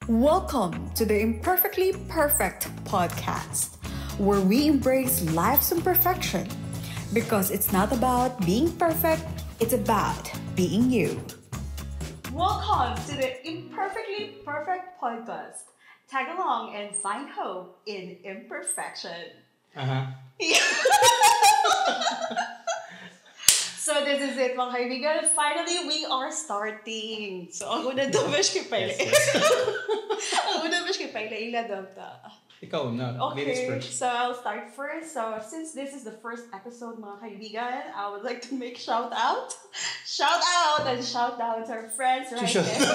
Welcome to the Imperfectly Perfect podcast, where we embrace life's imperfection because it's not about being perfect, it's about being you. Welcome to the Imperfectly Perfect podcast. Tag along and find hope in imperfection. Uh-huh. So this is it, mga kaibigan. Finally, we are starting. So, ang una daw bash kay Pele. Ang una bash kay Pele, ila daw ta. Ikaw na. Okay, Ladies first. so I'll start first. So, since this is the first episode, mga kaibigan, I would like to make shout out and shout out to our friends right Shout there.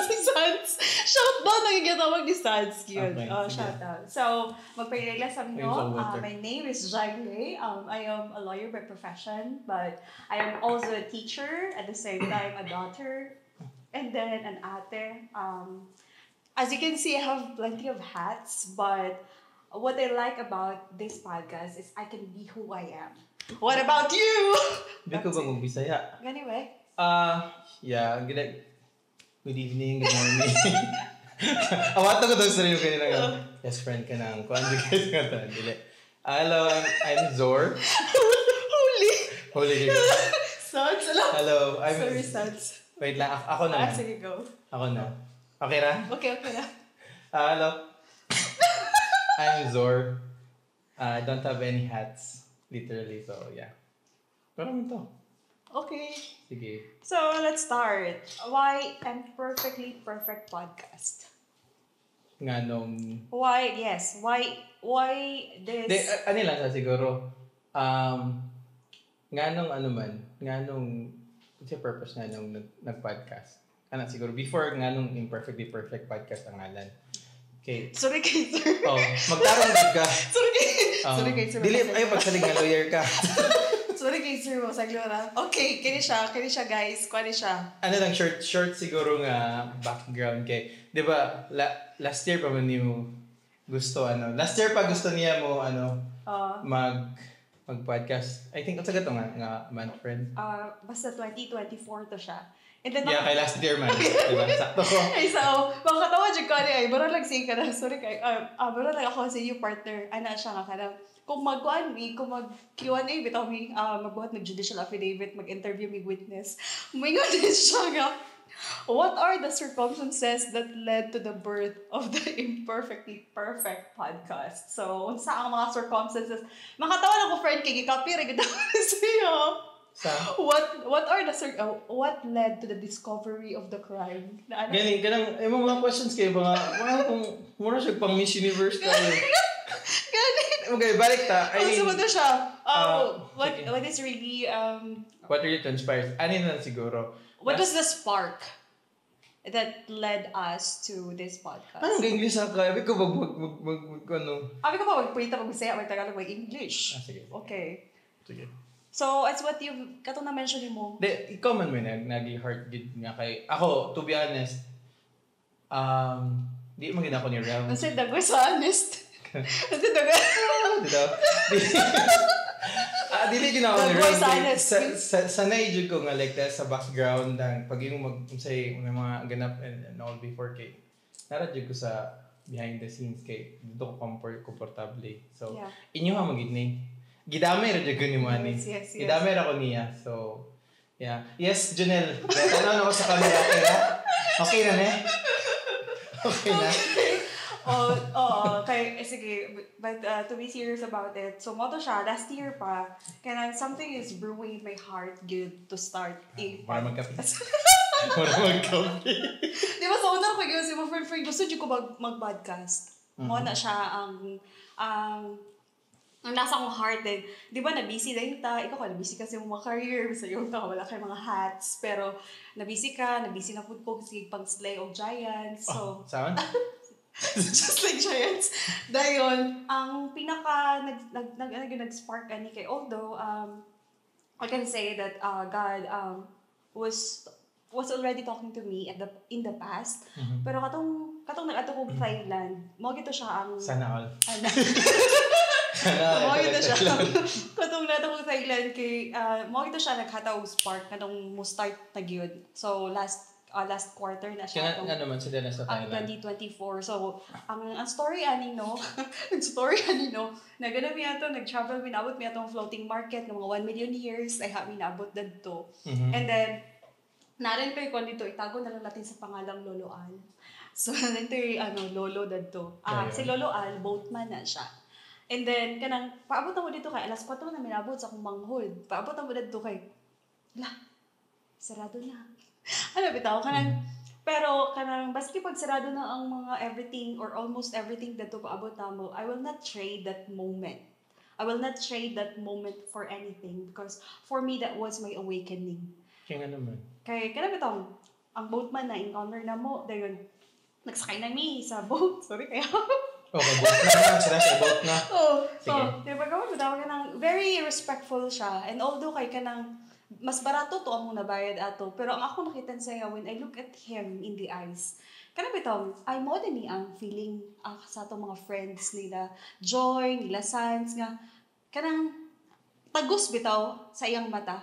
Si Sans. Shout down, nagigitawag ni Sans. Yun. Okay, Shout out. So, magpahilala sa Ayun sa inyo. water. My name is Jagle. I am a lawyer by profession, but I am also a teacher, at the same time a daughter, and then an ate. As you can see, I have plenty of hats, but what I like about this podcast is I can be who I am. What about you? Hindi ko ba mag-Bisaya? Anyway. Yeah. Good evening, good morning. Awato ko daw sa rin yung kanina nga. Yes, friend ka na. Kung ano guys nga ito. Dili. Hello, I'm Zor. Holy. Sans, Hello, I'm... Sorry, Sans. Wait lang, ako naman. Sige, go. Ako na. Okay ra? Okay na. Hello. I'm Zor. I don't have any hats, literally, so yeah. Pero ano to? Okay. Sige. So, let's start. Why Imperfectly Perfect podcast? Nga nung... Why this? Ano lang sa siguro, nga nung ano man, nga nung, kasi purpose nga nung nag-podcast. Ano siguro, before nga nung Imperfectly Perfect podcast ang ngalan. Okay. Sorry kay sir. Oh, magtarong ka. Sorry kay sir. Dili, ay, pagsalig nga lawyer ka. Sorry kay sir, masaglora. Okay, kini siya guys. Kuha siya. Ano lang, short siguro nga background kay, di ba, last year pa man mo gusto, last year pa gusto niya mo, mag-podcast. I think, ang sagat nga man, friend. Basta 2024 to siya. And then, yeah, kay last year man. Diba? Sakto ko. Ay, so, makatawa dyan ko, baro lang say ka na, sorry kay, baro lang ako sa iyo partner, siya nga ka na, kung mag-Q&A, bitaw mi, magbuhat mag-judicial affidavit, mag-interview mi witness, umingon din siya nga, what are the circumstances that led to the birth of the Imperfectly Perfect podcast? So, unsa ang mga circumstances? Makatawa lang ko, friend, kay gikapi, regadaw sa iyo. What led to the discovery of the crime? Galing, mga questions kayo, mga kung mura siya pang Miss Universe tayo. Galing. Okay, balik ta. Sumunod na siya. What is really, what really transpired? Ano na siguro? What was the spark that led us to this podcast? Anong English ka? Sabi ko Sabi ko pa, magpulita, mag-Bisaya, mag-Tagalog, mag-English. Sige. Okay. Sige. So, as what katong na-mention mo. Ikaw man nag-heart good nga kay, ako, to be honest, di maganda ko ni Real. Kasi dagoy sa honest. Kasi dagoy. Dito? Dili ginawa ni Dagoy sa Real. honest. Sanay jud ko nga like that sa background ng pag yung say mga ganap and all before kay. Nara jud ko sa behind the scenes kay dito ko comfortable. So, yeah. Inyo ha magid ni. Gidamay ra jud ko ni mo ani. Yes. Gidamay ra ko niya. So, yeah. Yes, Junel. Tanong ako sa camera, okay na ne? Okay na. Okay, sige. But to be serious about it, so mo to siya, last year pa, kaya something is brewing in my heart good to start a Para podcast. Para magkape. Di ba sa una ko yun, si mo friend, gusto dyo ko mag-podcast. Mo na siya ang nasa akong heart din. Di ba, na-busy din ikaw ka, na-busy kasi yung mga career, sa iyo ka, wala kayo mga hats, pero na-busy na food ko kasi pang slay of giants, so... Saan? Just like giants. Dahil ang pinaka nag-spark ani kay, although, I can say that God was already talking to me in the past, pero katong nag-ato ko Thailand, mo gito siya ang... Sana all. Mo ito siya. Katong nato ko Thailand kay mo ito siya naghataw spark kanang mo start na gyud. So last last quarter na Kaya siya. nga naman sila nasa Ang Thailand. 2024. So, ang story ani no, ang story ani no, nagano mi ato, nag-travel mi naabot mi atong floating market ng mga 1 million years ay ha mi naabot dadto. And then narin pa kon dito itago na lang natin sa pangalang Lolo Al. So, nito Lolo dadto. Si Lolo Al, boatman na siya. And then, kanang, paabot na mo dito kay, alas 4 na minabot sa akong manghod. Paabot na mo dito kay, sarado na. Bitaw, kanang, pero, kanang, baski pag sarado na ang mga everything, or almost everything dito paabot na mo, I will not trade that moment. I will not trade that moment for anything, because for me, that was my awakening. Kaya nga naman. Kaya, bitaw, ang boatman na encounter na mo, dayon, nagsakay na mi sa boat. Sorry, kaya. Okay, boat na. Sila sa boat na. So, di ba gawin mo daw ka nang very respectful siya. And although kay ka nang mas barato to ang nabayad ato. Pero ang ako nakita siya when I look at him in the eyes, kana bitaw, ay mo din ni ang feeling sa atong mga friends nila, Joy, nila Sans, nga kanang tagus bitaw sa iyang mata.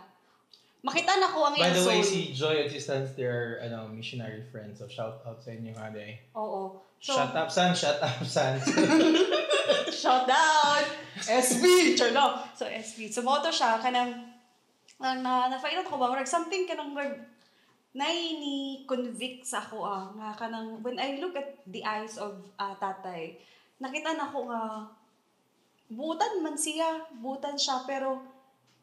Makita na ko ang iyang soul. By the way, si Joy at si Sans, they are missionary friends. So, shout out sa inyo, ha, day. Oo. So, shut up, Sans. Shut up, Sans. Shut down! SB! Charlo! So, SB. So, moto siya, kanang, na-find out ko ba, something kanang, ni-convict sa ako, nga kanang, when I look at the eyes of tatay, nakita na ko nga, buutan man siya, pero,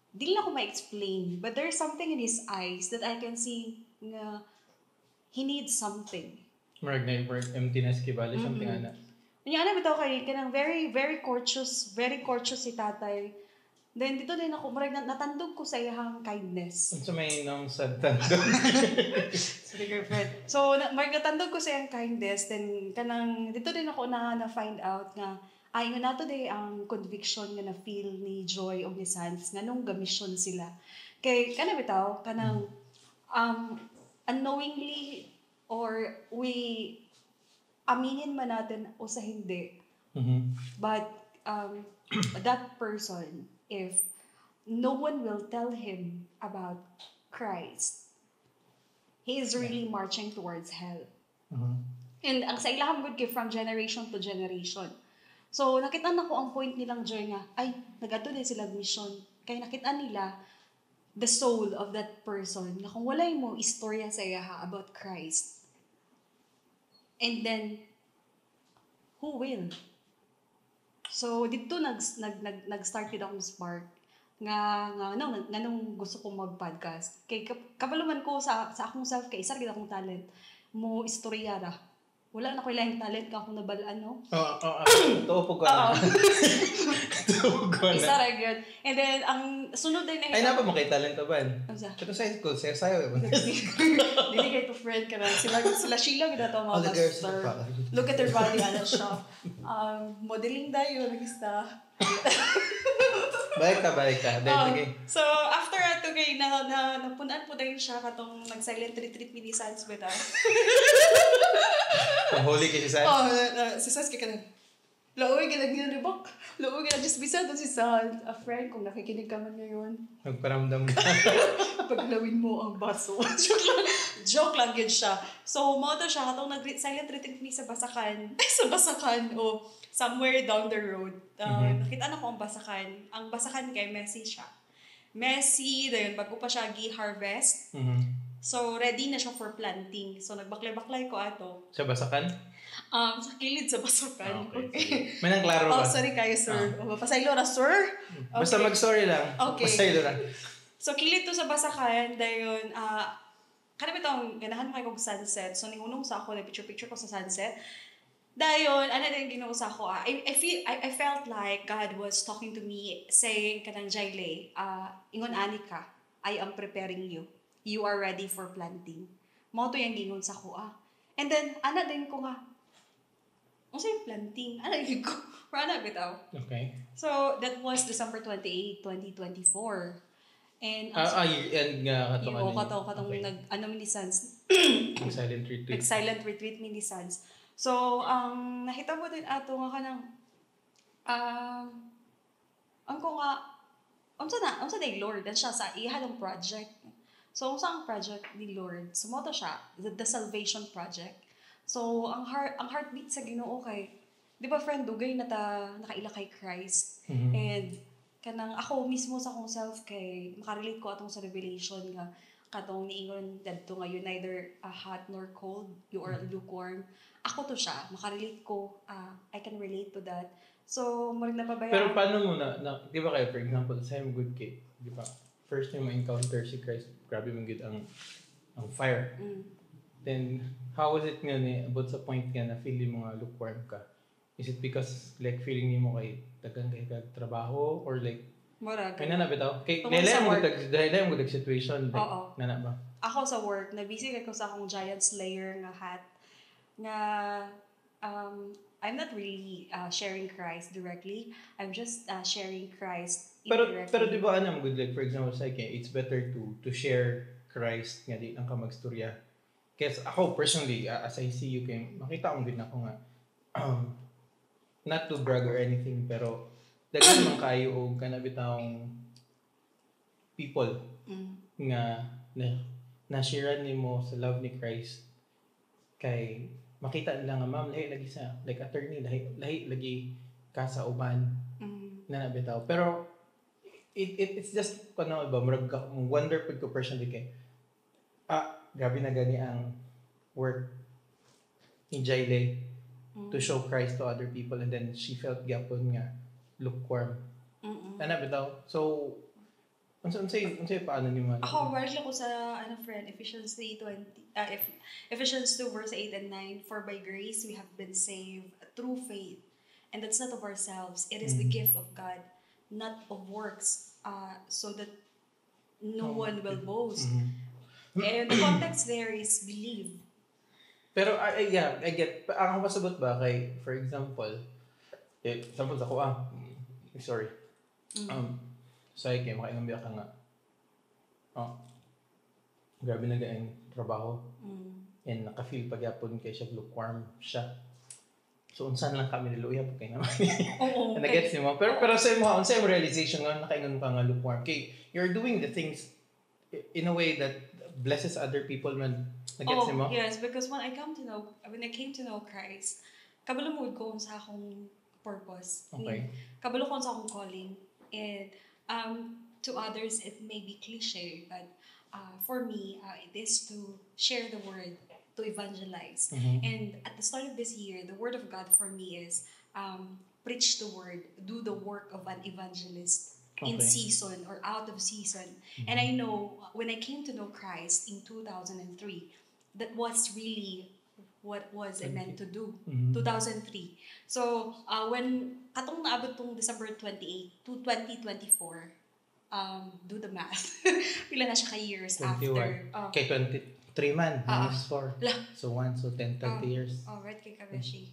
di na ko ma-explain. But there's something in his eyes that I can see nga, he needs something. Marag emptiness kibali, something ana. Kanya bitaw kay kanang very courteous si tatay. Then dito din ako marag natandog ko sa iyang kindness. Unsa may nang sad tandog. Sorry girlfriend. So marag natandog ko sa iyang kindness, then kanang dito din ako na find out nga ingon nato day ang conviction nga na feel ni Joy o ni Sans nga nung gamisyon sila. Kay kana bitaw kanang unknowingly or we aminin man natin o sa hindi. But that person, if no one will tell him about Christ, he is really marching towards hell. And ang sa ilahang good kay from generation to generation. So nakita na ko ang point nilang Joy nga, ay nagato din sila mission. Kaya nakita nila the soul of that person na kung walay mo istorya sa iya about Christ. And then, who will? So, dito nag-start yun akong spark nga nung gusto kong mag-podcast. Kay kabaluman ko sa akong self, kay isa rin akong talent, mo istorya ra. Wala na ko ilang talent ka akong nabalaan, no? Tuupog ko na. Isa ra yun. And then, ang sunod din na ay, napa mo kay talent ban? Ito sa school, sayo. Dili kay to friend ka na. Sila Sheila gina to mga master. Look at their body, ano siya. Modeling dayo, nagista. Balik ka. So, after ato kay napunan po dahil siya katong nag-silent retreat ni Sans bitaw. Holy kay si Sans? Si Sans kay kanang Lauwi ka nag-niribok. Lauwi ka na-just bisa doon si Sans. A friend, kung nakikinig ka man ngayon. Nagparamdam ka. Paglawin mo ang baso. Joke lang yun siya. So, mo to siya, katong nag-silent retreat ni sa Basakan. O somewhere down the road. Nakita na ko ang Basakan. Ang Basakan kay Messi siya. Messi, dahil bago pa siya gi-harvest. So, ready na siya for planting. So, nagbaklay-baklay ko ato. Sa Basakan? Sa kilid sa Basakan. Okay. May nang klaro ba? Sorry kayo, sir. Pasaylo na, sir. Okay. Basta mag-sorry lang. Okay. Pasaylo lang. So, kilid to sa Basakan. Dayon, kanami itong ganahan mo kayo kong sunset. So, ningunong sa ako, picture ko sa sunset. Dayon, ano din ginuusa ko, I felt like God was talking to me, saying, kanang Jayle, ingon ani ka, I am preparing you. You are ready for planting. Mo to yung gingon sa ko, And then, ana din ko nga, ano sa'yo planting? Ano yung ko? Para bitaw. Okay. So, that was December 28, 2024. And year-end nga katong katong ni Sans. Silent retreat. Nag-silent retreat ni Sans. So, nakita mo din ato nga kanang ang ko nga unsa na Lord dan siya sa ihalong project. So, ang project ni Lord, sumoto siya, the Salvation Project. So, ang heartbeat sa Ginoo kay, di ba friend, dugay na nakaila kay Christ. Mhm. And, kanang ako mismo sa akong self kay, makarelate ko atong sa revelation nga, katong niingon dadto nga you neither hot nor cold, you are lukewarm. Ako to siya, makarelate ko, I can relate to that. So, marig napabayaan. Pero paano mo di ba kayo, for example, sa good cake, di ba? First time ma-encounter si Christ, grabe mong good ang fire. Then, how was it nga about sa point nga na feeling mo nga lukewarm ka? Is it because like feeling mo kay dagang kay trabaho or like Murag. may nana bitaw? Kay Tungkol sa work. dahil mo situation like Oo. nana ba? Ako sa work, na-busy ko sa akong Giant Slayer nga hat nga I'm not really sharing Christ directly. I'm just sharing Christ indirectly. Pero di ba ano good like for example sa akin, it's better to share Christ nga di lang ka magstorya. Kasi ako personally as I see you kay makita ko din ako nga not to brag or anything pero daghan man kayo og kana bitawng people nga na-share nimo sa love ni Christ kay makita nila nga ma'am lahi lagi sa like attorney lahi lagi ka sa uban na nabitaw pero it's just kuno ba murag wonder pud ko personally kay grabe na gani ang work ni Jayle to show Christ to other people and then she felt gyapon nga lukewarm ana bitaw so unsay paano ni man ako work lang ko sa friend Ephesians 3:20 Ephesians 2 verse 8 and 9 for by grace we have been saved through faith and that's not of ourselves it is the gift of God not of works so that no one will boast and the context there is believe pero I get ang pasabot ba kay for example example ako sorry so kay makaingon biya ka nga grabe na gaing trabaho and naka-feel pagyapon kay siya lukewarm siya so unsan lang kami niluya po kay naman oo nagets mo pero sa mo unsa yung realization nga nakaingon ka nga lukewarm kay you're doing the things in a way that blesses other people man nagets mo yes because when I came to know Christ kabalo mo ko sa akong purpose okay kabalo ko sa akong calling and to others it may be cliche but for me it is to share the word to evangelize and at the start of this year the word of God for me is preach the word do the work of an evangelist in season or out of season and I know when I came to know Christ in 2003 that was really what was I meant to do 2003 so when katong naabot tong December 28 to 2024 do the math pila na siya ka years 21. after kay 23 man minus 4 so 1 so 10 30 years right kay Kabeshi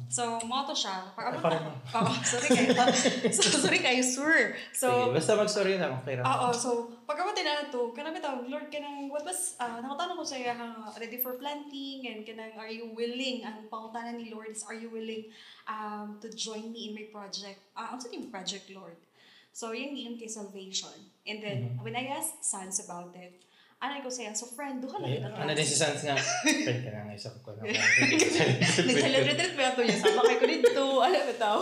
so mo to siya sorry kayo sir so basta mag-story na okay ra so pagkamatay na to kanang bitaw Lord kanang what was nakutanan ko sa iya ready for planting and kanang are you willing ang pangutanan ni Lord is are you willing to join me in my project unsa yung project Lord so yung kay salvation and then when I asked Sans about it anay ko saya so friend duha lang kita ano din si Sans nga friend ka na isa ko na nag-celebrate ba ito niya sama kay ko dito alam mo tao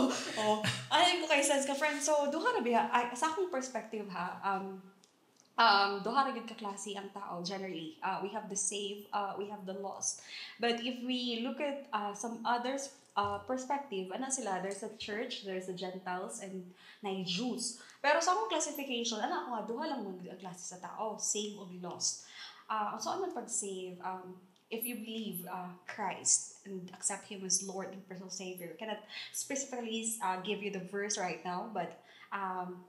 anay ko kay Sans ka friend so duha na biya sa akong perspective duha ra gid ka klase ang tao generally we have the saved we have the lost but if we look at some others perspective sila there's a church there's the Gentiles and na Jews pero sa akong classification ako nga duha lang ang klase sa tao saved or lost so ano pag save if you believe Christ and accept Him as Lord and personal Savior cannot specifically give you the verse right now but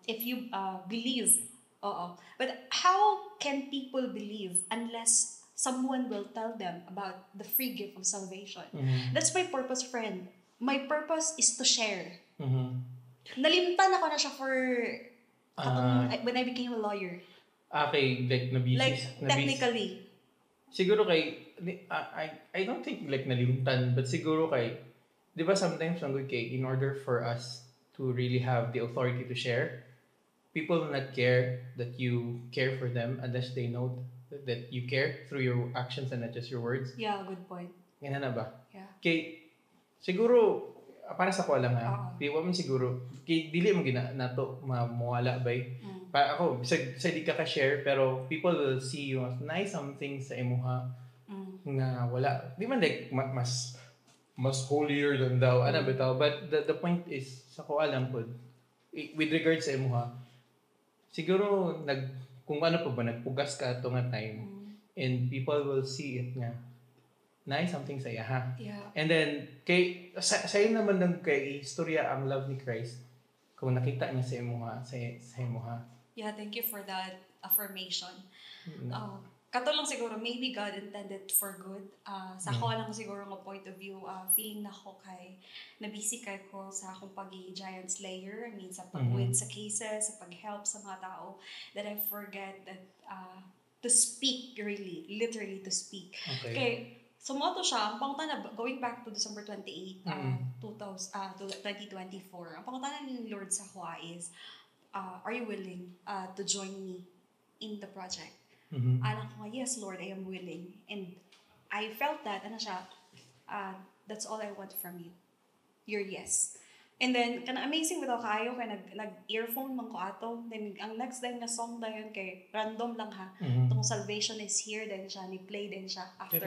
if you believe but how can people believe unless someone will tell them about the free gift of salvation that's my purpose friend my purpose is to share nalimtan ako na siya for when I became a lawyer okay like technically siguro kay I don't think like nalimtan but siguro kay di ba sometimes in order for us to really have the authority to share people will not care that you care for them unless they know that you care through your actions and not just your words. Yeah, good point. Ganun na ba? Yeah. Kay, siguro, para sa ko lang Oo. Di mo siguro, kay, dili mo nato mamuwala bay. Pa ako, sa di ka ka-share, pero people will see you as nice something sa imuha nga wala. Di man like, mas holier than thou, ano bitaw. But the point is, sa ko alam po, with regards sa imuha, siguro, kung ano pa ba, nagpugas ka ito nga time, and people will see it nga, nice something sa iya, ha? Yeah. And then, sa'yo naman ng kay istorya ang love ni Christ, kung nakita niya sa imuha. Yeah, thank you for that affirmation. Katulong siguro, maybe God intended for good. Sa ako lang siguro ng point of view, feeling na ako na-busy kay ko sa akong pag-giant slayer. I mean, sa pag-win sa cases, sa pag-help sa mga tao, that I forget that to speak really, literally to speak. Okay. Kay, sumoto siya, ang pangutan na, going back to December 28, 2024, ang pangutan ni Lord sa Hua is, are you willing to join me in the project? Anak ko, yes Lord, I am willing. And I felt that, that's all I want from you. Your yes. And then, amazing bitaw kayo, kaya nag-earphone man ko ato. Then, ang next time na song na yun, kay random lang ha. Itong Salvation is Here, then siya, ni-play din siya after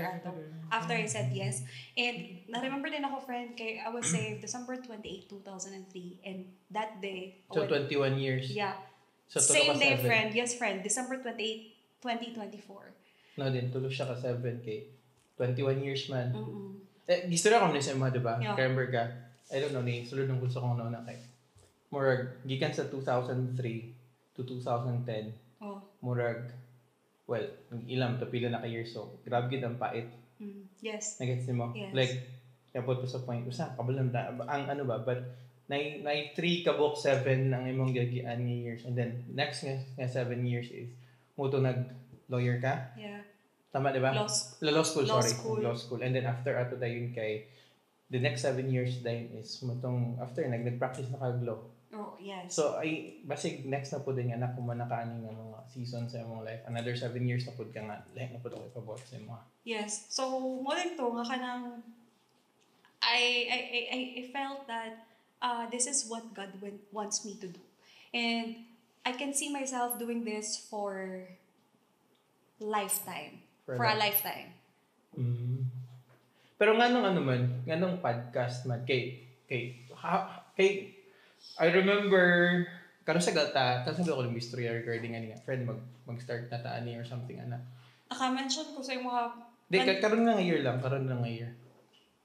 I said yes. And, na-remember din ako, friend, kay I was saved December 28, 2003. And that day, so 21 years. Yeah. So, same day, friend. Yes, friend. December 28, 2024. No, din, tulog siya ka 7K. 21 years man. Gusto na ko na sa mga, diba? Yeah. Remember ka? I don't know, sulod ng gusto kong nauna kay. Murag, gikan sa 2003 to 2010. Murag, well, ilang, tapila na ka years so, grabe gid ang pait. Yes. Nagets mo? Yes. Like, kapot pa sa point, usa, kabalang ang ano ba, but, na 3 kabok 7 ang imong gagian nga years. And then, next nga 7 years is, muto nag-lawyer ka? Yeah. Tama, di ba? Law school. Law school. And then after ato dayon kay the next 7 years dayon is mutong after nag-practice na kag law. Oh, yes. So ay basig next na pud din anak ko man nakaani nga mga season sa imong life. Another 7 years na pud ka nga lahi na pud ako ipabuhat sa imong. Yes. So mo din to nga kanang I felt that this is what God wants me to do. And I can see myself doing this for lifetime. For a lifetime. Pero nganong podcast man kay I remember karon sa gata sabi ko ng istorya regarding ani nga friend mag-start na ta ani or something ana. Naka-mention ko sa mga karon na nga year.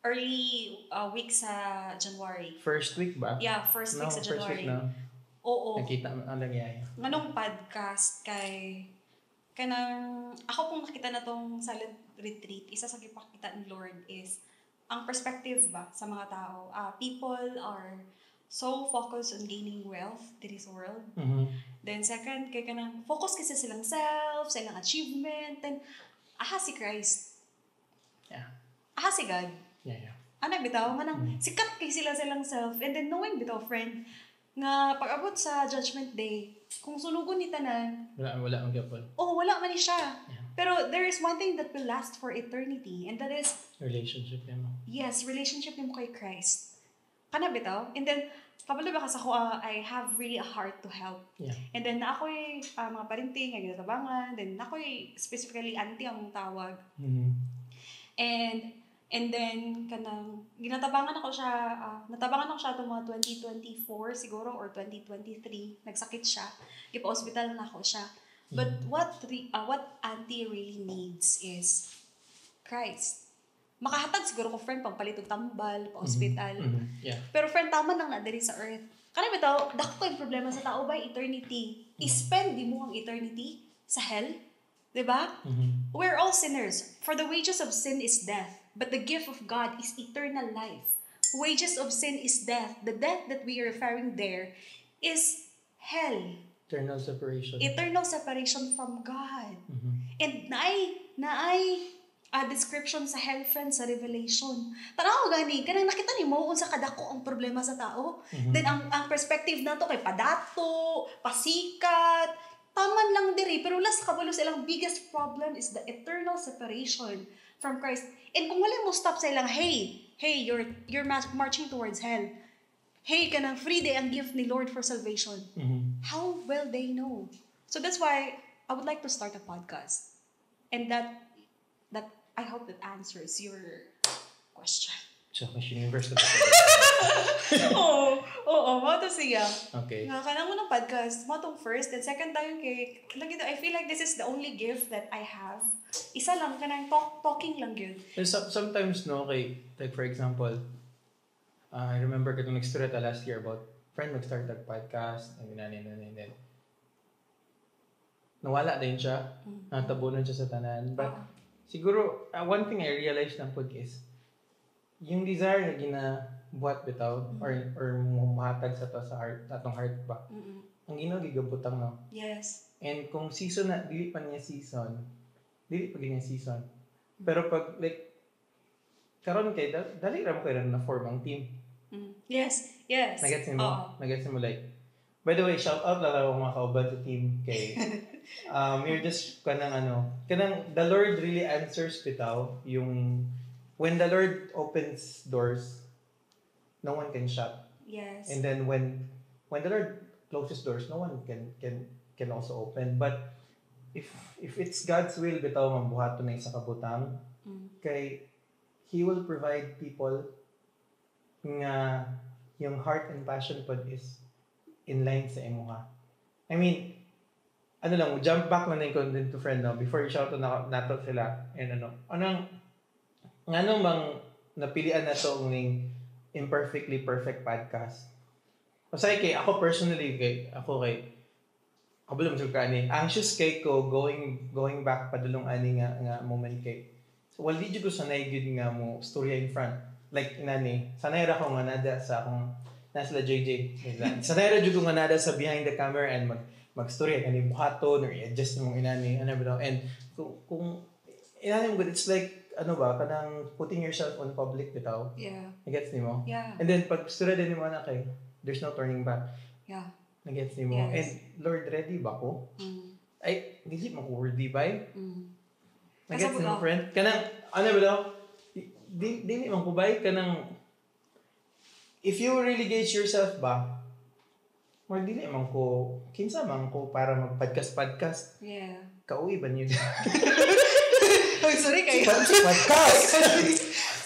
Early week sa January. First week ba? Yeah, first week sa January. First week na. Oo. Nakita ang nangyayari. Nganong podcast kay kanang ako kung nakita na tong silent retreat, isa sa gipakita ni Lord is ang perspective ba sa mga tao. People are so focused on gaining wealth in this world. Then second, kay kanang focus kasi silang self, sa ilang achievement, then aha si Christ. Yeah. Aha si God. Yeah. Ano bitaw nga nang sikat kay silang self, and then knowing bitaw friend nga pag-abot sa Judgment Day, kung sunugon ni tanan, wala ang gyapon. Wala man ni siya. Yeah. Pero there is one thing that will last for eternity, and that is relationship nimo. Yes, relationship nimo kay Christ. Kana bitaw? And then kabalo ba ka sa ko, I have really a heart to help. Yeah. And then na ako'y mga parinting, nga ginatabangan, then na ako'y specifically auntie ang tawag. And then kanang natabangan ako siya itong mga 2024 siguro or 2023, nagsakit siya. Gipa-hospital na ako siya. But what auntie really needs is Christ. Makahatag siguro ko friend pagpalit og tambal, pa-hospital. Yeah. Pero friend tama nang na diri sa earth. Kana bitaw, dako kay problema sa tao ba eternity. I-spend di mo ang eternity sa hell, 'di ba? We're all sinners. For the wages of sin is death, but the gift of God is eternal life. Wages of sin is death. The death that we are referring there is hell. Eternal separation from God. And naay description sa hell, friend, sa Revelation. Tanaw gani, kanang nakita ni mo unsa kadako ang problema sa tao. Then ang perspective nato kay padato, pasikat, taman lang diri, pero last kabalo silang biggest problem is the eternal separation from Christ. And kung wala mo stop sa ilang, hey, you're marching towards hell. Hey, kanang free day ang gift ni Lord for salvation. How will they know? So that's why I would like to start a podcast. And that I hope that answers your question. So, Miss Universe na ba? Oo, mo to siya. Okay. Nga kanang mo ng podcast, mo tong first, and second tayo kay, I feel like this is the only gift that I have. Isa lang, kanang talking lang yun. And sometimes, no, like for example, I remember katong nag-story last year about friend mag-start a podcast, and then nawala din siya, natabunan siya sa tanan. But siguro, one thing I realized ng pod is, yung desire na ginabuhat bitaw, or mahatag sa to sa heart, atong heart ba, ang ginagigabutang no. Yes. And kung season na, dili pa season. Pero pag, like, karon kay, dali ram kayo na form ang team. Yes. Nagets mo like, by the way, shout out lang ako mga kauban sa team kay, you're just, kanang the Lord really answers bitaw, yung, when the Lord opens doors, no one can shut. Yes. And then when the Lord closes doors, no one can also open. But if it's God's will, bitaw mambuhaton na sa kabutang, kay He will provide people nga yung heart and passion pod is in line sa imuha. I mean, jump back na yung content to friend, no? Before you shout na nato sila, and bang napilian na to ng Imperfectly Perfect podcast? Masaya kay ako personally, ako lang anxious kay ko going back padulong ani nga moment kay. So wali jud ko sanay gud nga mo storya in front. Like sanay ra ko nga nada sa akong nasa JJ. Sanay ra jud ko nga nada sa behind the camera and magstorya kani buhaton or i-adjust mo inani and kung inani mo, it's like kanang putting yourself on public bitaw. Yeah. Nagets nimo? Yeah. And then pag stura din mo na kay, there's no turning back. Yeah. Nagets nimo? Yes. And Lord, ready ba ko? Ay, dili mo ko worthy ba? Nagets nimo, friend? Kanang bitaw? Dili man ko ba? Kanang if you really gauge yourself ba? Or dili man ko kinsa man ko para mag-podcast. Yeah. Kauwi ba niyo? Ay, sorry kayo. Podcast!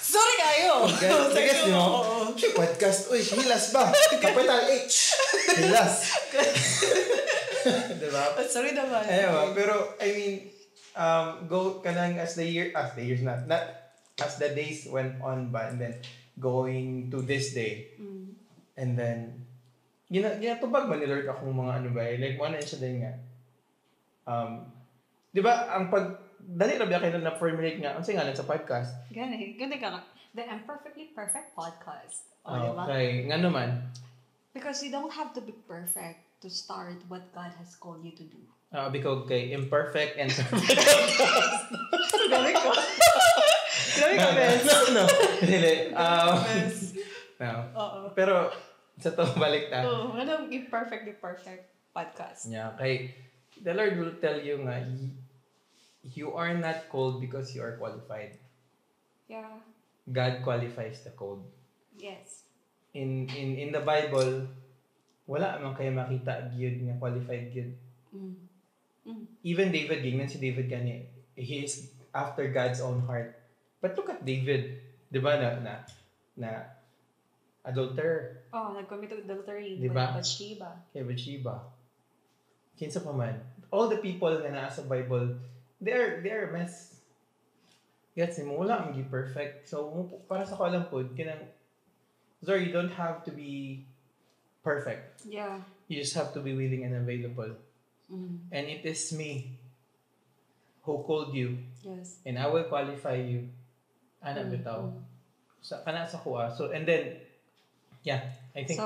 Sorry kayo. Guys, no? Podcast. Uy, hilas ba? Capital H. Hilas. Diba? Sorry naman. Ayun, pero, I mean, go kanang as the days went on ba, and then going to this day. And then, ginatubag ba ni Lord akong mga like, ano siya din nga. Diba, ang dali ra ba kayo na formulate nga unsay ngalan sa podcast? Gani ka. The Imperfectly Perfect podcast. Diba? Okay, nga naman. Because you don't have to be perfect to start what God has called you to do. Because kay imperfect and perfect. Grabe ko. Bes. No. Dili. No. Oo. Pero sa to balik ta. Oo, anong Imperfectly Perfect podcast? Yeah, kay the Lord will tell you nga you are not called because you are qualified. Yeah. God qualifies the called. Yes. In the Bible, wala man kayo makita gyud nga qualified gyud. Even David, gingnan si David gani, he is after God's own heart. But look at David, 'di ba na adulterer. Nag-commit adultery with Bathsheba. Kay Bathsheba. Kinsa pa man. All the people nga naa sa Bible, they are a mess. Gets mo, wala ang perfect. So, para sa ko lang po, you don't have to be perfect. Yeah. You just have to be willing and available. And it is me who called you. Yes. And I will qualify you. Ana bitaw. Kana sa kuha. So, and then, yeah, I think,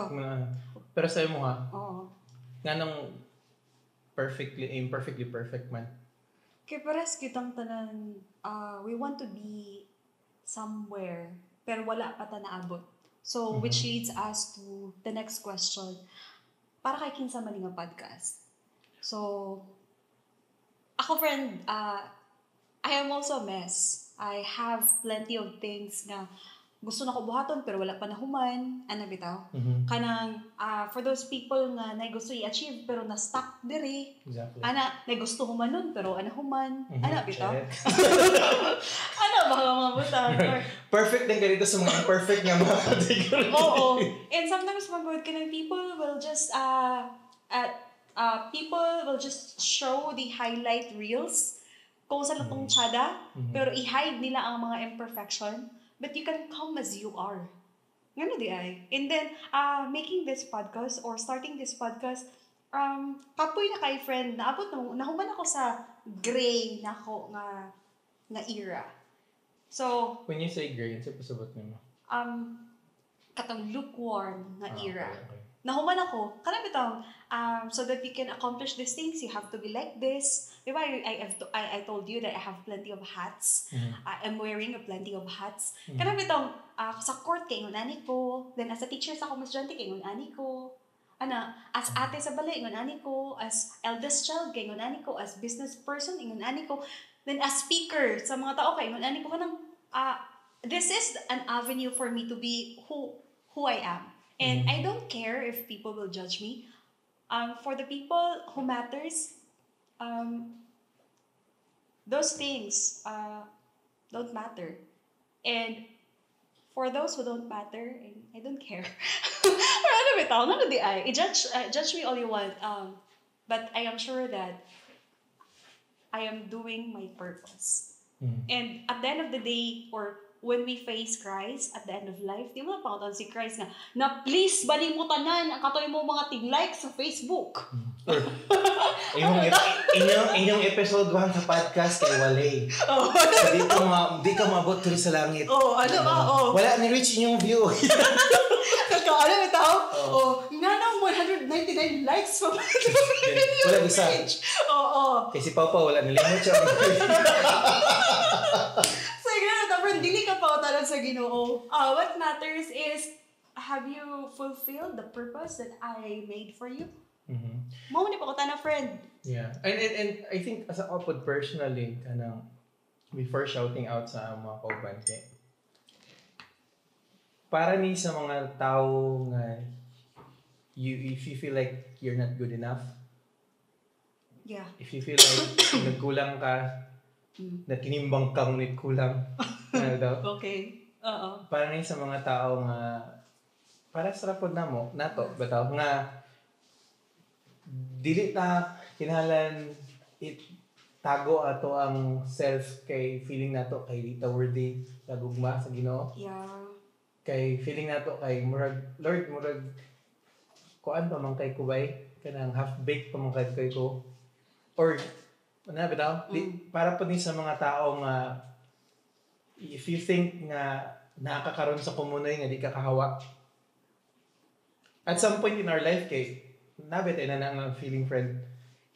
pero sa mo ha, nga nang imperfectly perfect man. Kaya pares kitang tanan, we want to be somewhere, pero wala pa ta naabot. So, which leads us to the next question. Para kay kinsa man nga podcast? So, ako friend, I am also a mess. I have plenty of things na gusto na ko buhaton pero wala pa nahuman. Ano bitaw? Kanang, for those people nga na gusto i-achieve pero na-stuck diri. Exactly. Ana, na gusto humanon pero ana human. Ana bitaw? Shit. Ano ba mga butang? Perfect din ganito sa mga imperfect nga mga category. Oo. And sometimes magod ka ng people will just show the highlight reels kung sa lutong tsada, pero i-hide nila ang mga imperfection, but you can come as you are. Ngano di ay? And then, making this podcast or starting this podcast, kapoy na kay friend, nahuman ako sa gray na ako nga era. So, When you say gray, sa pasabot mo? katong lukewarm na era. Okay. Nahuman ako, kanang so that you can accomplish these things, you have to be like this. Diba, I told you that I have plenty of hats. I am wearing a plenty of hats. Kanang sa court kay ngunani ko, then as a teacher sa akong estudyante kay ngunani ko, as ate sa balay ngunani ko, as eldest child kay ngunani ko, as business person ngunani ko, then as speaker sa mga tao kay ngunani ko kanang this is an avenue for me to be who I am. And I don't care if people will judge me. For the people who matters, those things don't matter. And for those who don't matter, I don't care. Or ano bitaw, ano di ay? Judge me all you want. But I am sure that I am doing my purpose. And at the end of the day, or when we face Christ at the end of life, di mo na pangutan si Christ na please balimutanan ang katoy mo mga tig-like sa Facebook. Inyong episode 1 sa podcast kay Walay. Di ka mabot tuloy sa langit. Wala ni-reach inyong view. Ano ito? Nanang 199 likes pa ba? Wala isa. Kasi Papa, wala nilimot siya. Dili ka pa utanan sa Ginoo. What matters is, have you fulfilled the purpose that I made for you? Mao ni pa utanan, friend. Yeah. And I think as a couple personally, kanang before shouting out sa mga kauban kay para ni sa mga tao nga if you feel like you're not good enough. Yeah. If you feel like nagkulang ka, na kinimbang ka ngunit kulang. Ano daw? Okay. Para ni sa mga tao nga para sa rapod na mo, nato, bitaw nga dili ta kinahanglan tago ato ang self kay feeling nato kay di ta worthy kagugma sa Ginoo. Yeah. Kay feeling nato kay murag Lord murag kuan pa man kay kubay kanang half baked pa man kay ko or ano bitaw para pa din sa mga tao nga if you think nga nakakaroon sa komunay nga di ka kahawa at some point in our life kay nabit na ang feeling friend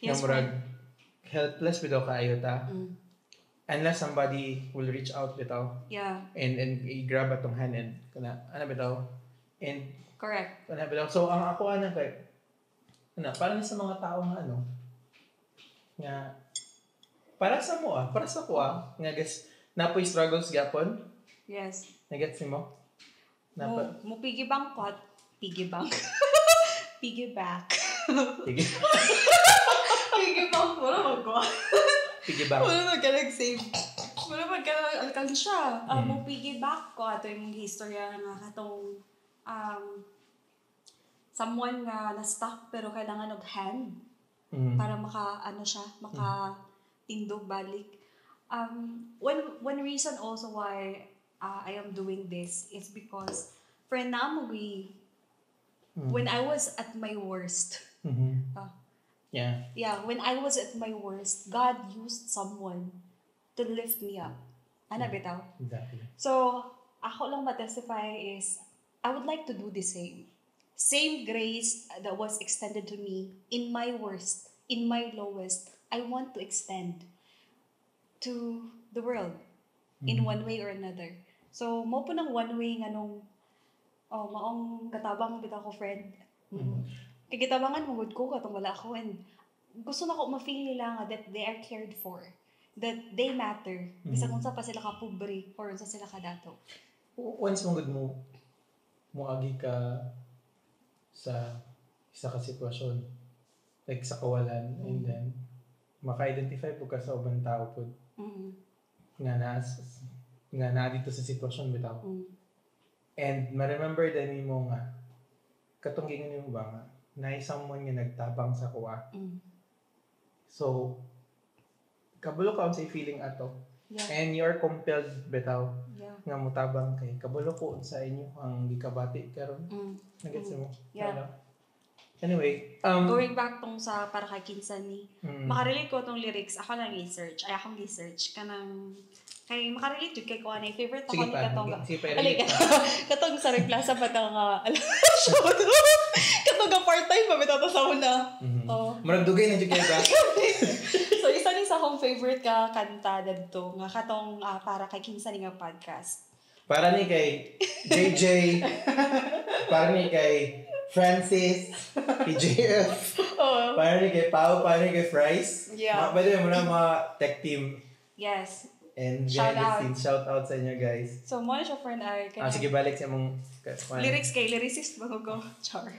nga murag helpless bitaw kaayo ta unless somebody will reach out bitaw and i-grab atong hand and kana ana bitaw and correct ana bitaw so ang ako ana kay para sa mga tao nga nga para sa mo para sa ko nga guess napoy struggles gapon. Yes. Nagets mo? Mo piggy bank pot. Piggy bank. Piggy back. Piggy bank mo naman ko. Piggy bank. Wala magka-save. Wala magka-alkansya. Mo piggy back ko. Ito yung historya nga katong someone nga na-stuck pero kailangan ng hand para makatindog balik. One reason also why I am doing this is because friend namugi when I was at my worst. When I was at my worst, God used someone to lift me up. Ana bitaw? Exactly. So, ako lang ma-testify is I would like to do the same. Same grace that was extended to me in my worst, in my lowest, I want to extend to the world in one way or another. So, mo po ng one way nga nung maong katabang bitaw ko friend. Kay kitabangan mo ko katong wala ako and gusto na ko ma-feel nila nga that they are cared for. That they matter. Bisa kung sa pa sila ka pobre or sa sila ka dato. Once mong good mo, muagi ka sa isa ka sitwasyon, like sa kawalan, and then maka-identify po ka sa ubang tao po nga na dito sa sitwasyon bitaw. And ma-remember din mo nga katong gingon mo ba nga na someone nga nagtabang sa kuha. So kabalo ka unsay feeling ato. Yeah. And you're compelled bitaw nga mutabang kay kabalo ko sa inyo ang gikabati karon. Nagets mo? Yeah. Anyway, going back tong sa para kay Kinsan ni, makarelate ko tong lyrics, ako lang research, kanang kay makarelate jud kay ko anay favorite ako ni katong. Katong sa Replaza pa tong katong part-time pa bitaw sa una. Murag dugay na jud kay ba. So isa ni sa akong favorite ka kanta dadto nga katong para kay Kinsan nga podcast. Para ni kay JJ, para ni kay Francis, PJF, para ni kay Pao, para ni kay Fries. Yeah. By the way, muna mga tech team. Yes. And shout out sa inyo guys. So, mo na siya friend ay. Sige, balik sa mong... Lyrics kay lyricist ba ko? Char.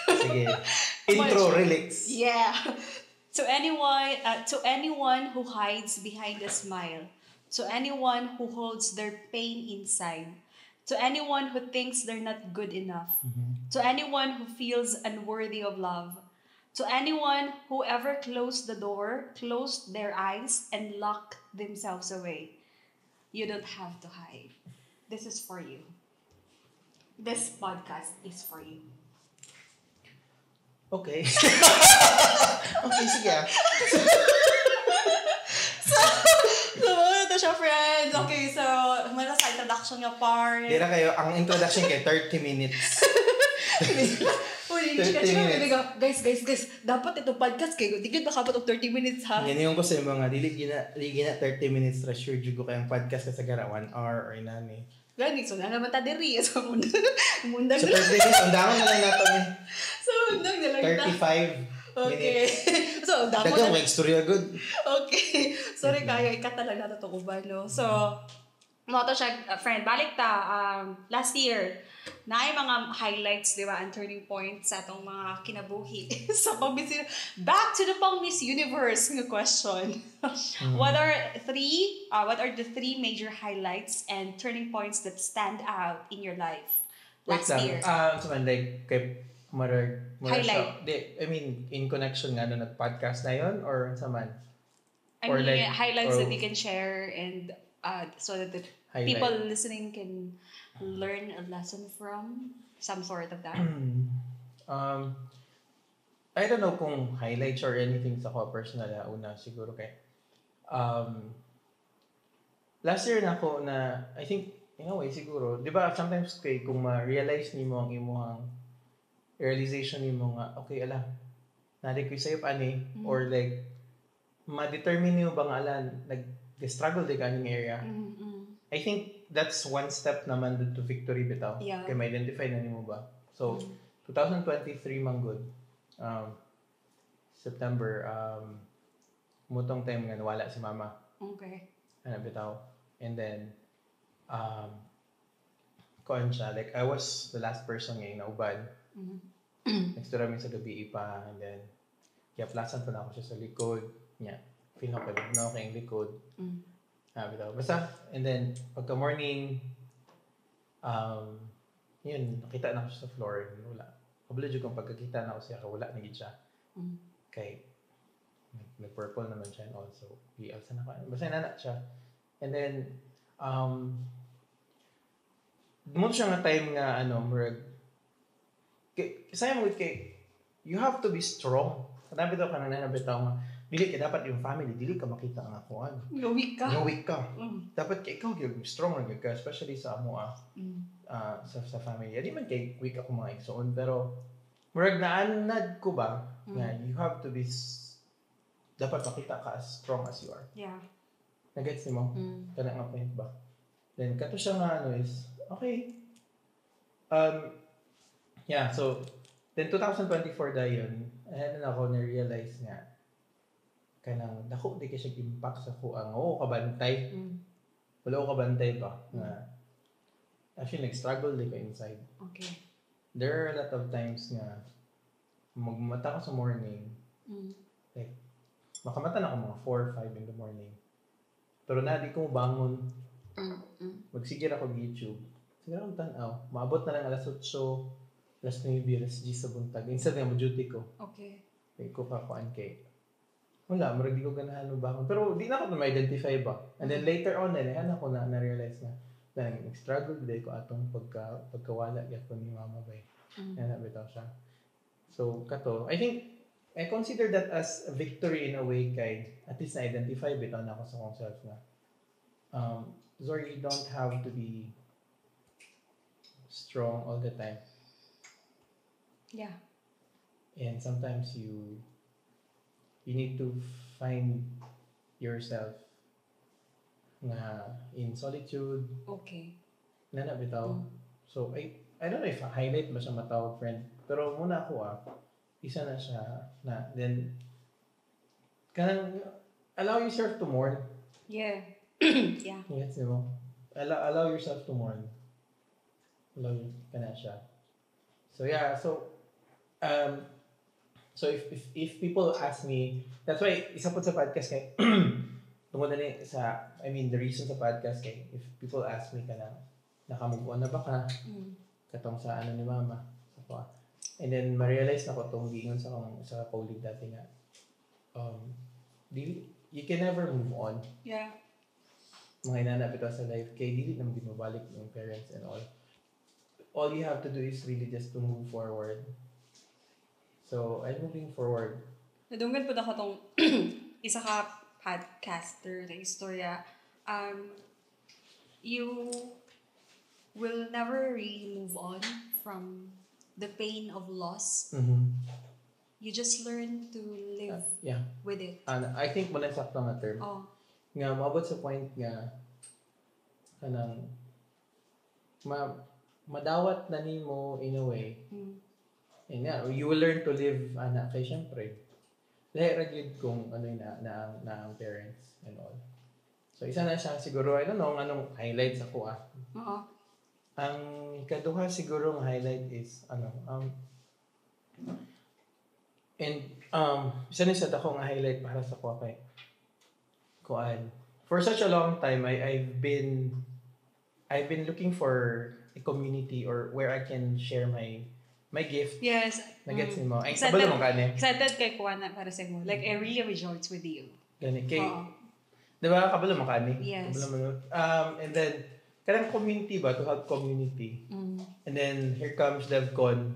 Sige. Intro, lyrics. Yeah. To anyone who hides behind a smile. To anyone who holds their pain inside. To anyone who thinks they're not good enough. To anyone who feels unworthy of love. To anyone who ever closed the door, closed their eyes, and locked themselves away. You don't have to hide. This is for you. This podcast is for you. Okay. Okay, sige So, ito siya, friends. Okay, so, muna sa introduction nga part. Dira kayo, ang introduction kay 30 minutes. Uy, guys, dapat ito podcast kayo. Di ka nakapot og 30 minutes, ha? Yan yung ko sa mga, dili gina 30 minutes, sure jud ko kayong podcast kasi gara 1 hour or inani. Gani, so na naman ta diri sa munda. So 30 minutes, ang dami na lang nato ni. So, mundag na lang ta. 35 okay. So, dapat dagang may istorya good. Okay. Sorry kayo, ikat talaga na ito uban, no? So, mga to siya, friend, balik ta, last year, na ay mga highlights, di ba, and turning points sa itong mga kinabuhi. So, back to the pang Miss Universe nga question. What are the three major highlights and turning points that stand out in your life last year? So, like, kay highlight. I mean, in connection nga na nag-podcast na yun or sa man? I mean, like, highlights that you can share and so that the people listening can learn a lesson from some sort of that. I don't know kung highlights or anything sa ko personal una siguro kay last year na ako na I think in a way siguro, di ba sometimes kay kung ma-realize nimo ang imong realization nimo nga okay ala nadik ko sayop ani or like ma-determine nimo ba nga ala nag-struggle di ka aning area. I think that's one step naman to victory bitaw. Yeah. Kay ma-identify na nimo ba. So 2023 man good. September mutong time nga nawala si mama. Okay. Ano bitaw. And then kuan siya like I was the last person nga naubad. Next to rami sa gabi pa and then plasan pa na ako siya sa likod niya. Feel na ko na kay likod. Bitaw. Basta and then pagka morning yun nakita na ako siya sa floor wala. Kabalo jud kung pagkakita na ako siya wala na gid siya. Kay nag-purple naman siya and also sa na basta nana siya. And then mo siya nga time nga murag sayang with kay you have to be strong. Katabi daw ka na nabitaw nga dili ka dapat yung family dili ka makita ang akuan. Weak ka. Dapat kay ikaw gyud strong ra ka especially sa amo sa family. Di man kay weak ako mga igsoon pero murag naanad ko ba nga you have to be dapat makita ka as strong as you are. Yeah. Nagets mo? Kana nga point ba? Then kato siya nga is okay. Yeah, so then 2024 dayon, na ako na-realize nga kanang dako di ka siya impact sa kuang kabantay. Mm. Wala ko kabantay ba na actually nag-struggle di ka inside. Okay. There are a lot of times nga magmata ka sa morning, like makamata na ako mga 4 or 5 in the morning. Pero na di ko bangon. Magsigil ako YouTube. Siguro akong tanaw. Maabot na lang alas 8, alas 9, alas 10 sa buntag. Instead nga mo-duty ko. Okay. Kaya ko kakuan kay. Wala, marag di ko ganahan mo bangon. Pero di na ako na ma-identify ba. And then later on, ako na-realize na nag-struggle din ko atong pagkawala ko ni mama ba. Yan bitaw siya. So, kato, I consider that as a victory in a way kay at least na-identify bitaw na ako sa kong self na Zor, you don't have to be strong all the time. Yeah. And sometimes you need to find yourself na in solitude. Okay. Na bitaw. So, I don't know if highlight ba siya matawag, friend. Pero muna ako isa na siya na then allow yourself to mourn. Yeah. Yeah. Yes, mo. Allow yourself to mourn. Allow siya. So yeah, so if people ask me, that's why isa po sa podcast kay tungkol na the reason sa podcast kay if people ask me nakamove on na ba ka? Katong sa ni mama. So, and then ma-realize na ko tong giingon sa colleague dati nga you can never move on. Yeah. Mga inanap ito sa life kay dili naman din mabalik yung parents and all you have to do is really just to move forward. So I'm moving forward. Nadunggan po ako tong isa ka podcaster na istorya. You will never really move on from the pain of loss. You just learn to live with it. And I think wala sakto nga term. Nga maabot sa point nga kanang madawat na nimo in a way. And you will learn to live kay syempre. Lahi ra gyud kung na ang parents and all. So isa na siya siguro I don't know anong highlight sa kuha. Ang ikaduha siguro ng highlight is isa na siya dako nga highlight para sa kuha kay kuan. For such a long time I've been looking for a community or where I can share my gift. Yes. Nagets mo. Ay kabalo mo kani. Excited kay kuan na para sa mo. Like I really rejoice with you. Gani kay. Diba kabalo mo kani? Yes. Kabalo mo. And then kanang community ba to help community. And then here comes DevCon.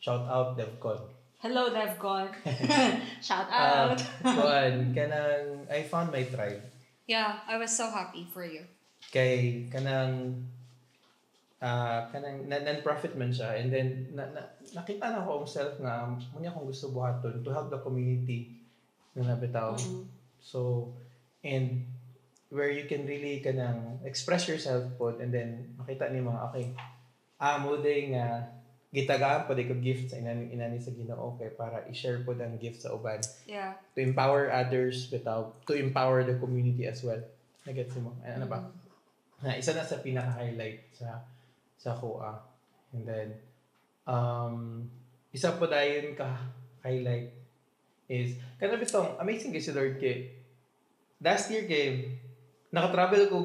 Shout out DevCon. Hello DevCon. Shout out. Kanang I found my tribe. Yeah, I was so happy for you. Kay kanang non-profit man siya and then nakita na ko myself nga muna akong gusto buhaton to help the community na nabitaw. So and where you can really kanang express yourself po and then makita ni mga okay mo day nga gitagaan po ko gift sa inani sa Ginoo kay para i-share po ang gift sa uban. Yeah. To empower others to empower the community as well. Nagets mo? Ano ba? Isa na sa pinaka-highlight sa kuha. And then isa po dayon ka-highlight is kana bitong amazing kay si Lord kay last year kay naka-travel ko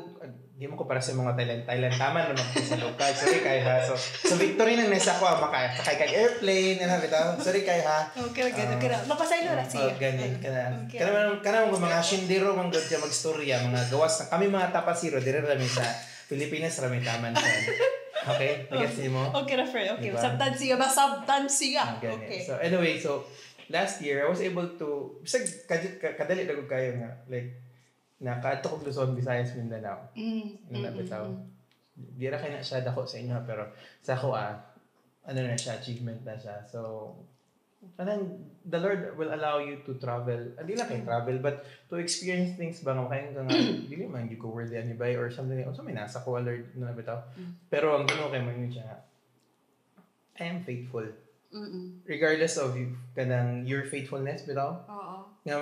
di mo ko para sa mga Thailand taman naman ko sa lokal. Sorry kay ha. So victory nang nasa ko makay kag airplane na bitaw. Sorry kay ha. Okay. Mapasaylo ra siya. Ganyan kana mga shindero man gud magstorya mga gawas kami mga tapasiro dire rami sa Pilipinas rami taman sa. Okay? Nagets mo? Okay na friend. Okay. Diba? Substance siya. Okay. So anyway, last year I was able to bisag kadali dagog kayo nga like nakaadto ko Luzon, Visayas, Mindanao. Bitaw. Di ra kay na siya dako sa inyo pero sa ako na siya achievement na siya. So the Lord will allow you to travel. Hindi lang kay travel but to experience things ba nga kay nga dili man gyud ko worthy ani bay or something. Also may nasa ko Lord na bitaw. Pero ang kuno kay man siya. I am faithful. Regardless of kanang your faithfulness bitaw. Oo. Nga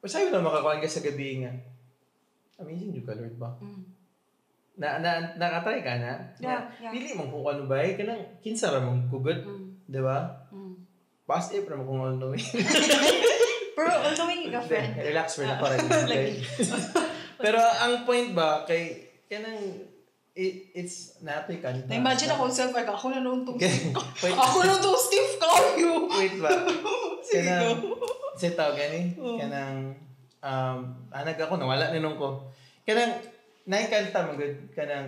Sa'yo na makakuhaan ka sa gabi nga. Amazing yung ka, Lord ba? Nakatry ka na? Yeah. Pili mong kung ano ba eh. Kanang kinsa ra mong kugod. Diba? Past if ra mo kung all the way. Pero all the way ka, friend. Relax for na para. Pero ang point ba, kay kanang it's natin kanta. Na-imagine ako self, ako na noon tong Steve. Ako na tong Steve kayo. Wait ba? Kanang, kasi tawag gani, kanang, anag ako, nawala ninong ko. Kanang, naikanta magod, kanang,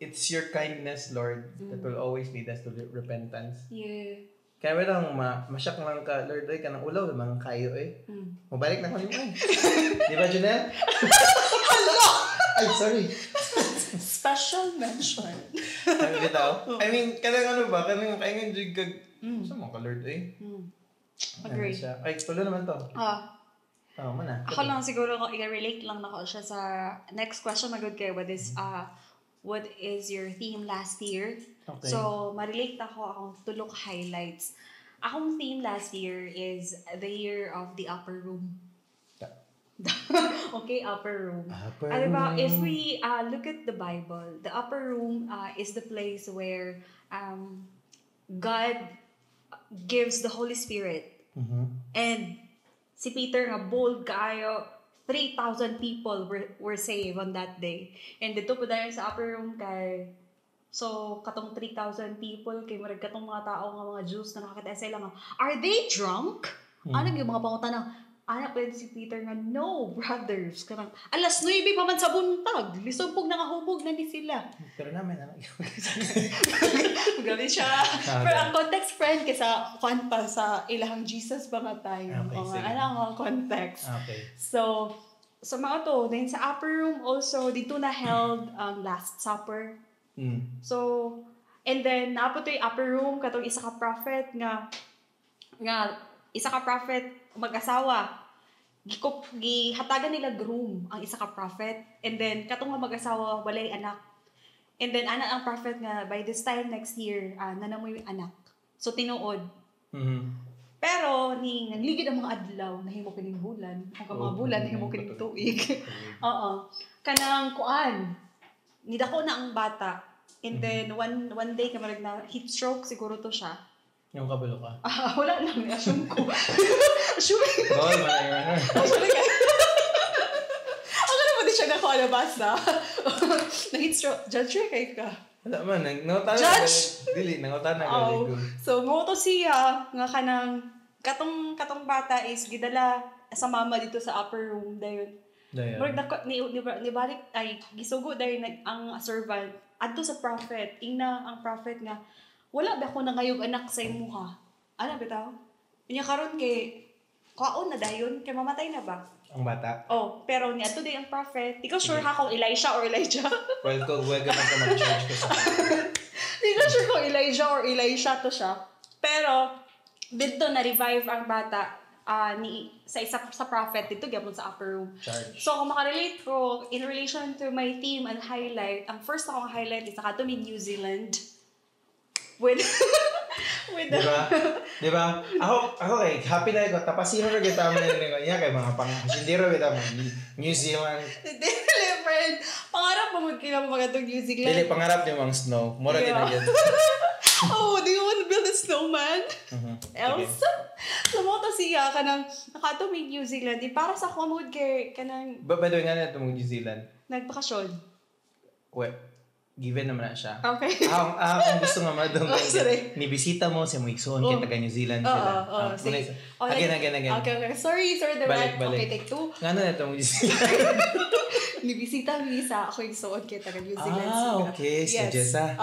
it's your kindness, Lord, that will always lead us to repentance. Yeah. Kaya lang, masyak lang ka, Lord, ay, kanang ulaw, mga kayo eh. Mabalik na ko niyo eh. Di ba, Janelle? Ay, sorry. Special mention. Sabi bitaw? I mean, kanang ano ba? Kanang kaingan dyan kag... Saan mo ka, Lord eh? Agree. Ay, tulo naman to. Man ah. Ako lang siguro, i-relate lang na ko siya sa next question na good kayo. What is your theme last year? Okay. So, ma-relate ako akong tulong highlights. Akong theme last year is the year of the upper room. Okay, upper room. Diba, if we look at the Bible, the upper room is the place where God gives the Holy Spirit. And si Peter nga bold kaayo, 3,000 people were saved on that day. And dito po dahil sa upper room kay so katong 3,000 people kay marag katong mga tao nga mga Jews na nakakita lang, are they drunk? Ano yung mga pangutanang anak pwede si Peter nga, no, brothers. Karang, alas 9 pa man sa buntag. Lisog pog nakahubog na ni sila. Pero namin, Grabe siya. Pero ang context, friend, kaysa kwanta sa ilahang Jesus ba nga tayo. Okay, Ang context. Okay. So mga to, then sa upper room also, dito na held ang Last Supper. So, and then, napo to yung upper room, katong isa ka prophet nga isa ka prophet mag-asawa, gihatagan nila groom ang isa ka prophet, and then katong nga mag-asawa walay anak, and then ana ang prophet nga by this time next year nanamoy anak, so tinuod. Pero ni nagligid ang mga adlaw nahimo kining bulan, ang mga bulan nahimo kining tuig. Kanang kuan nidako na ang bata, and then one day kamarag na heat stroke siguro to siya. Yung kabalo ka? Wala lang. Assume ko. Assume. Bawal man na yun. Sorry ka. Ako naman din siya basta. Na-heat stroke. Judge kay ka. Wala man. Nangotan na. Judge! Dili. Nangotan na. So, mo to siya nga kanang katong bata is gidala sa mama dito sa upper room dayon. Murag ni balik ay gisugo dayon ang servant adto sa prophet. Ingna ang prophet nga wala ba ako na ngayog anak sa imuha? Ano bitaw? Inya karon kay kaon na dayon kay mamatay na ba? Ang bata. Pero niya today ang prophet. Di ko sure ha kung Elisha or Elijah. Well, kung wag ka mag-church ko sa. Di ko sure kung Elijah or Elisha to siya. Pero dito na revive ang bata sa isa sa prophet dito gyapon sa upper room. Charge. So kung makarelate ko in relation to my theme and highlight, ang first akong highlight is nakatumi New Zealand. With Diba? Ako kay happy na ako tapasino ra kita man ni niya kay mga pang-sindiro kita New Zealand. Dili friend. Pangarap mo kina magatong New Zealand. Dili pangarap niyo ang snow. Mura gina gyud. Do you want to build a snowman? Elsa? So mo to siya kanang nakatumi New Zealand. Para sa ako mood kay kanang By the way nga na New Zealand. Nagbakasyon. Given naman na siya. Okay. Kung gusto nga madong nibisita mo si Muikson kaya taga New Zealand sila. Again. Okay. Sorry, the balik. Okay, take two. Nga na itong New Zealand. Nibisita mi sa ako igsuon kaya taga New Zealand. Okay. Si Jessa.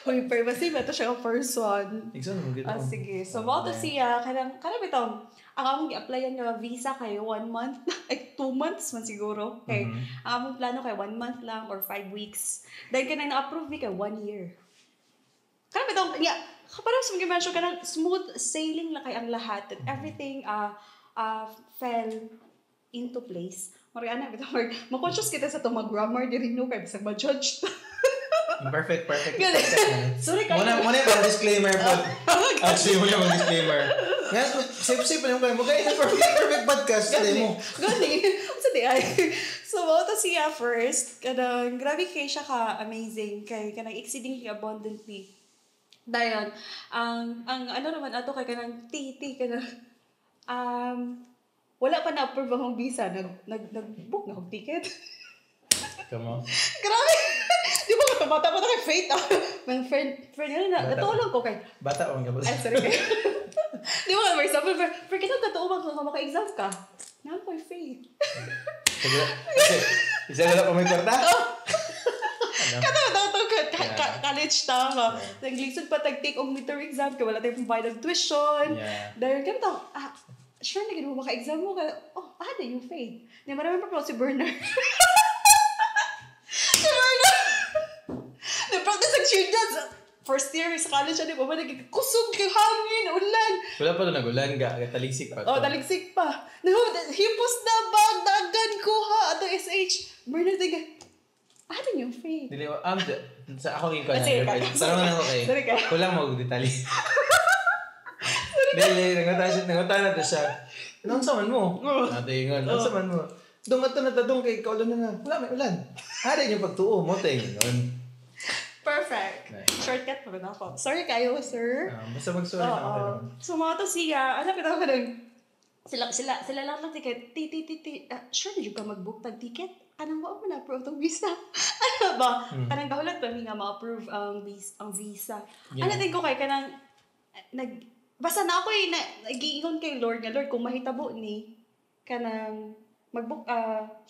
Hoy, privacy ba ito siya ang person? Sige. So, mo to siya, kanang bitong, ang among gi-applyan nga visa kay 1 month, 2 months man siguro. Okay. Ang among plano kay 1 month lang or 5 weeks. Dahil kanang na-approve mi kay 1 year. Kanang bitong, parang sa mga mention, kanang smooth sailing lang kay ang lahat. And everything fell into place. Mariana, mag-conscious kita sa itong mag-grammar, di rin no, kaya bisag ma-judge. Perfect. Sorry ka. Muna yung disclaimer po. Actually, muna yung disclaimer. Nga, safe pa naman kayo. Magkaya na perfect podcast. Gani mo. Sa di ay. So, mo to siya first. Grabe kayo siya ka-amazing. Kanang exceedingly abundantly. Dayon, ang ano naman ato kay kanang titi kanang wala pa na-approve ang visa, nag-book na og ticket. Come on. Grabe! Di ba katabata pa na kay Faith? Mga friend na, natulong ko kay... Bata o nga pala. Ay, sorry kayo. Di ba, for example, for kita natulong kung maka-exam ka. Naan ko kay Faith. Kasi, isa na lang kung may kwarta. College ta ka. Naglisod pa tag-take og midterm exam kay wala tayong pambayad ng tuition. Dahil ganito, sure na gano'n maka-exam mo ka. Oh, na yung Faith. Di marami pa si Bernard. Si Bernard! Nag-practice ang students. First year sa college, di ba? Nagkusog kay hangin, ulan. Wala pa ito nag-ulan ka. Taligsik pa. Taligsik pa. Hipos na bag, dagan ko ha. Ato SH. Bernard, ano yung Faith? Dili, sa ako yung kanya. Sarang na ako kay. Kulang mag-detalye. Dili, nangutan na siya. Anong saman mo? Natingon. Anong saman mo? Dumato na tatong kay kaulan na nga. Wala, may ulan. Hari yung pagtuo mo, tingon. Perfect. Nice. Shortcut pa rin ako. Sorry kayo, sir. Basta mag-sorry na ako. So, mga to siya, pinaka ka nang, sila lang ticket. Sure na yung ka mag-book tag ticket? Anong mo na-approve itong visa? Ano ba? Anong kahulat pa nga ma-approve ang visa? Yeah. Ano din ko kay kanang, basta na ako nag-iingon kay Lord nga, Lord, kung mahitabo ni, kanang, mag-book,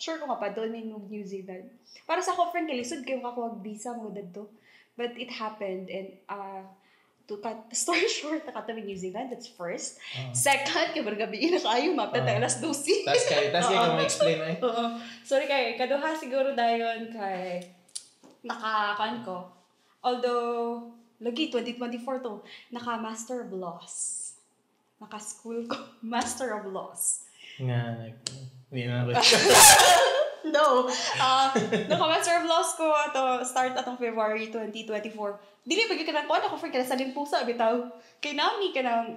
sure ko nga pa doon yung New Zealand. Para sa ako, friend, kalisod kayo kakuha visa mo dito. But it happened, and to cut the story short, nakatabi New Zealand, that's first. Second, kaya gabi na kayo, mapit tayo alas 12. Tas kayo ma-explain eh. Sorry kayo, kaduha siguro dayon kay nakakan ko. Although, lagi, 2024 to, naka-Master of Laws. Naka-school ko, Master of Laws. Hindi na ako. No. Naka-Master of Laws ko start atong February 2024. Dili ba ka ko ako for kana sa limpusa bitaw. Kay nami kanang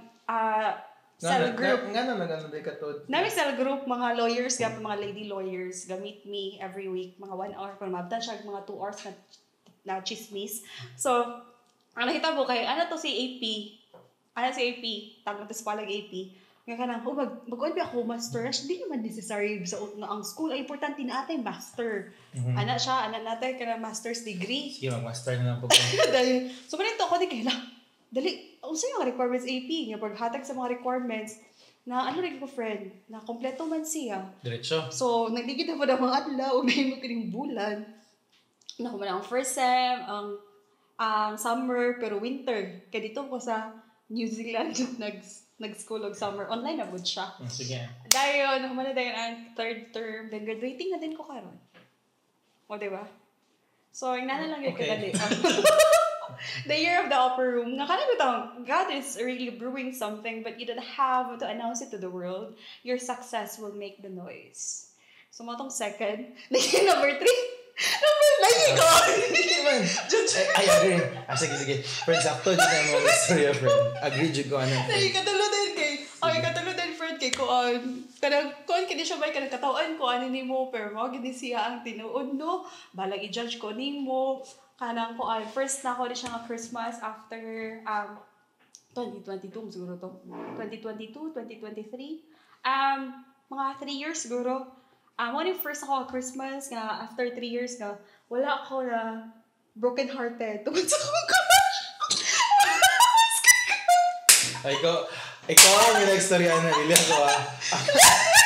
cell group. Ngano ba katod? Nami cell group mga lawyers mga lady lawyers meet me every week mga 1 hour para mabdan siya mga 2 hours na chismis. So, ang nakita mo kay to si AP. Si AP, tawag to sa palag AP. Nga kanang, mag-on ba ako master? Hindi naman necessary sa ang school. Ay, importante na atay master. Ana natin ka na master's degree. Sige, mag-master na lang po. So, manito ako, dali, ang sa'yo ang requirements AP niya, paghatag sa mga requirements, na rin ko friend, na kompleto man siya. Diretso. So, nagligid na po na mga adlaw, nahimog ko ng bulan. Nakuha na ang first sem, ang summer, pero winter. Kaya dito ko sa New Zealand, nag-school of summer. Online na po siya. Sige. Dahil, nakumana dahil ang third term, then graduating na din ko karon. O, diba? So, inana lang yung kadali. The year of the upper room. God is really brewing something, but you don't have to announce it to the world. Your success will make the noise. So, matong second. Number 3. Number 9 ko! I agree. Sige. Friend, sakto dyan ang mga story of friend. Agree dyan ko ano. Katulad din friend kay kuan. Kuan kini siya may katawan ko ani nimo pero mo gid siya ang tinuod no. Balag i-judge ko nimo. Kanang kuan first na ko di siya nga Christmas after 2022 siguro to. 2022, 2023. Mga 3 years siguro. When first ako Christmas nga after 3 years nga wala ako na broken hearted tungkol sa akong crush. Ikaw ang ina-ekstorya na nila ko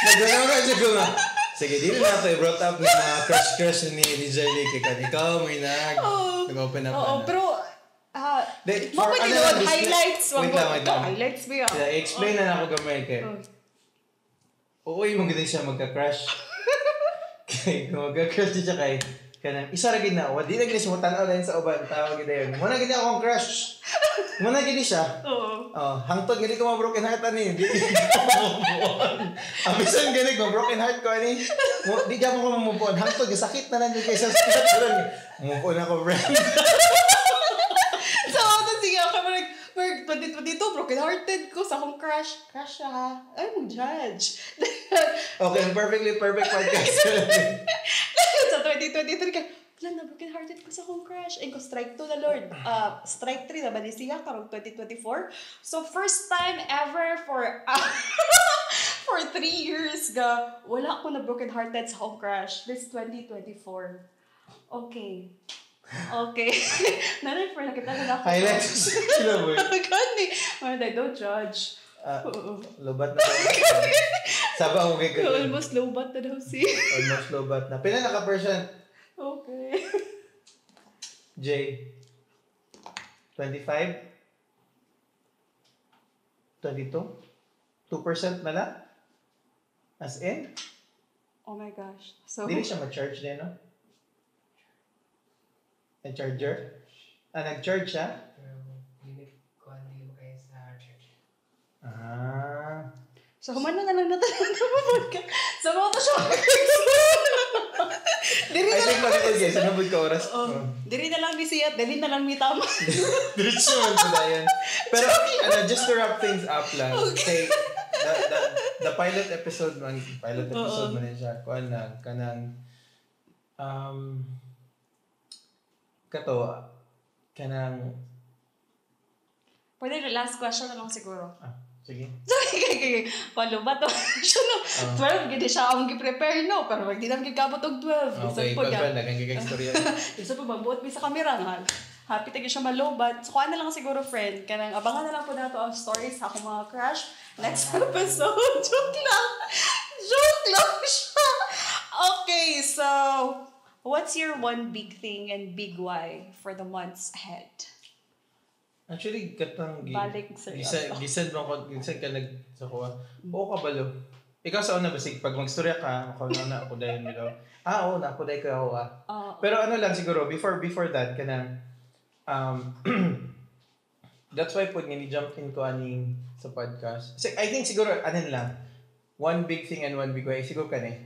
Nagano ka siya ko nga. Sige, di na nato i-brought up ng mga crush ni DJ Licky. Ikaw may nag-open up na. Pero highlights. Wait lang. Highlights ba yun? I-explain na ako gamay kay. Uy, mong ganda siya magka-crush. Kung magka-crush siya kay kanang isa ra gid na di na gid mo tan-aw din sa uban tawag gid yun mo na gid akong crush mo na gid siya hangtod gid ko broken heart ani di abisan gid ko broken heart ko ani di jamo ko move on hangtod sakit na lang kay sa move on ako friend so sige ako mag 2022, broken-hearted ko sa akong crush. Crush siya ha. Ay, mag-judge. Okay, perfect podcast. Sa 2023 ka, wala na, broken-hearted ko sa akong crush. Ay, ko strike 2 na Lord. Strike 3 na ba ni siya karong 2024? So, first time ever for for 3 years ga, wala ako na broken-hearted sa akong crush. This 2024. Okay. Nanay for nakita na ako. Highlights. Sila mo. Gani. Manday, don't judge. Lobat na daw. Saba ako kay Almost lobat na daw si. Almost lobat na. Pila naka-percent? Okay. J. 25? 22? 2% na lang? As in? Oh my gosh. So, Hindi siya ma-charge din, no? Nag-charger? Nag-charge siya? Hindi ko kayo sa church. so humano na lang natin ka. Sa mga to siya. Diri I na think lang. makikita guys, sanabod ka oras. Diri na lang ni Siyat. Diri na lang ni Tama. Diretso man sila yan. Pero, just to wrap things up lang, okay. The pilot episode man yun siya, kuhan lang, kanang, kanang, Pwede na last question na lang siguro. sige. Sige. Palo ba to? Siya no. 12, ghindi siya ang gi-prepare no. Pero hindi naman gigabot og 12. Okay, pag naging istorya. Isa pa magbuot mi sa camera nga. Happy tagi siya malobat. So, kuha na lang siguro, friend. Kanang abangan na lang po nato ang stories sa akong mga crush. Next episode. Joke lang siya. Okay, so, what's your one big thing and big why for the months ahead? Actually, katang Balik seryoso. Gisad ka nag sa kuha. Oo ka balo. Ikaw sa una basig pag magstorya ka, ako na ako dayon nito. Oo na ako dayon ka ako. Pero ano lang siguro before that kanang that's why pud ni jump in ko aning sa podcast. So, I think siguro anin lang. One big thing and one big way siguro kani.